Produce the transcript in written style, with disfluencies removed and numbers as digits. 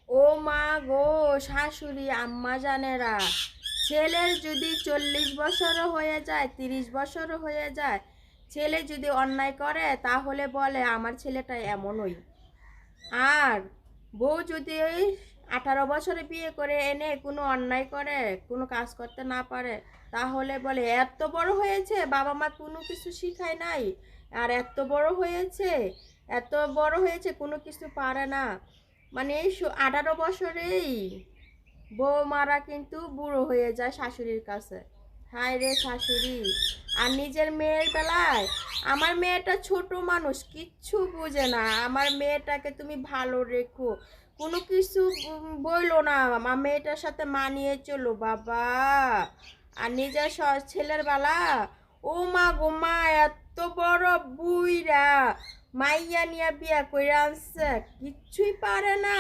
ও মা গো, শাশুড়ি আম্মা জানেরা, ছেলের যদি 40 বছরও হয়ে যায়, 30 বছরও হয়ে যায়, ছেলে যদি অন্যায় করে তাহলে বলে আমার ছেলেটা এমনই। আর বউ যদি ওই 18 বছরে বিয়ে করে এনে কোনো অন্যায় করে, কোনো কাজ করতে না পারে, তাহলে বলে এত বড় হয়েছে, বাবা মা কোনো কিছু শিখায় নাই, আর এত বড় হয়েছে, এত বড় হয়েছে কোনো কিছু পারে না। মানে এই 18 বছরেই বৌমারা কিন্তু বুড়ো হয়ে যায় শাশুড়ির কাছে। হায় রে শাশুড়ি! আর নিজের মেয়ের বেলায়, আমার মেয়েটা ছোট মানুষ, কিচ্ছু বুঝে না, আমার মেয়েটাকে তুমি ভালো রেখো, কোনো কিছু বইলো না, আমার মেয়েটার সাথে মানিয়ে চলো বাবা। আর নিজের ছেলের বেলা, ও মা গো মা, এত বড় বুইরা মাইয়া নিয়া বিয়া কইরা আনছে, কিচ্ছুই পারে না।